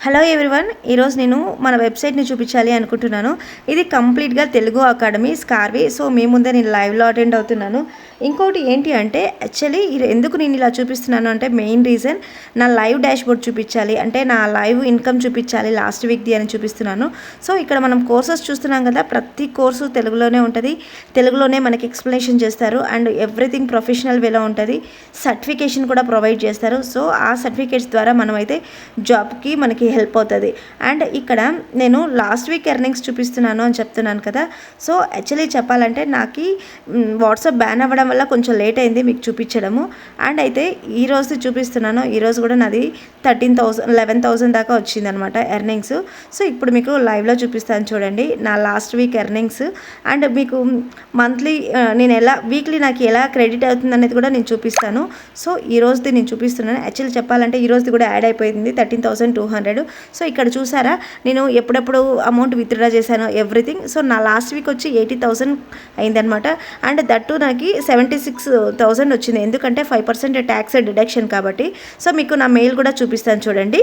Hello everyone, ఈరోజు నేను మన వెబ్సైట్ని చూపించాలి అనుకుంటున్నాను. ఇది కంప్లీట్గా తెలుగు అకాడమీ స్కార్వి. సో మీ ముందే నేను లైవ్లో అటెండ్ అవుతున్నాను. ఇంకోటి ఏంటి అంటే యాక్చువల్లీ ఎందుకు నేను ఇలా చూపిస్తున్నాను అంటే మెయిన్ రీజన్ నా లైవ్ డాష్బోర్డ్ చూపించాలి, అంటే నా లైవ్ ఇన్కమ్ చూపించాలి లాస్ట్ వీక్ది అని చూపిస్తున్నాను. సో ఇక్కడ మనం కోర్సెస్ చూస్తున్నాం కదా, ప్రతి కోర్సు తెలుగులోనే ఉంటుంది, తెలుగులోనే మనకి ఎక్స్ప్లెనేషన్ చేస్తారు అండ్ ఎవ్రీథింగ్ ప్రొఫెషనల్ వేలో ఉంటుంది. సర్టిఫికేషన్ కూడా ప్రొవైడ్ చేస్తారు. సో ఆ సర్టిఫికేట్స్ ద్వారా మనమైతే జాబ్కి మనకి హెల్ప్ అవుతుంది. అండ్ ఇక్కడ నేను లాస్ట్ వీక్ ఎర్నింగ్స్ చూపిస్తున్నాను అని చెప్తున్నాను కదా. సో యాక్చువల్లీ చెప్పాలంటే నాకు వాట్సాప్ బ్యాన్ అవ్వడం వల్ల కొంచెం లేట్ అయింది మీకు చూపించడము. అండ్ అయితే ఈరోజు చూపిస్తున్నాను. ఈరోజు కూడా నాది 11,000 దాకా వచ్చిందనమాట ఎర్నింగ్స్. సో ఇప్పుడు మీకు లైవ్లో చూపిస్తాను చూడండి నా లాస్ట్ వీక్ ఎర్నింగ్స్. అండ్ మీకు మంత్లీ నేను వీక్లీ నాకు ఎలా క్రెడిట్ అవుతుంది అనేది కూడా నేను చూపిస్తాను. సో ఈరోజుది నేను చూపిస్తున్నాను. యాక్చువల్లీ చెప్పాలంటే ఈరోజుది కూడా యాడ్ అయిపోయింది 13,200. సో ఇక్కడ చూసారా నేను ఎప్పుడెప్పుడు అమౌంట్ విత్డ్రా చేశాను ఎవ్రీథింగ్. సో నా లాస్ట్ వీక్ వచ్చి 80,000 అయిందనమాట. అండ్ దట్టు నాకు 76,000 వచ్చింది, ఎందుకంటే 5% ట్యాక్స్ డిడక్షన్ కాబట్టి. సో మీకు నా మెయిల్ కూడా చూపిస్తాను చూడండి.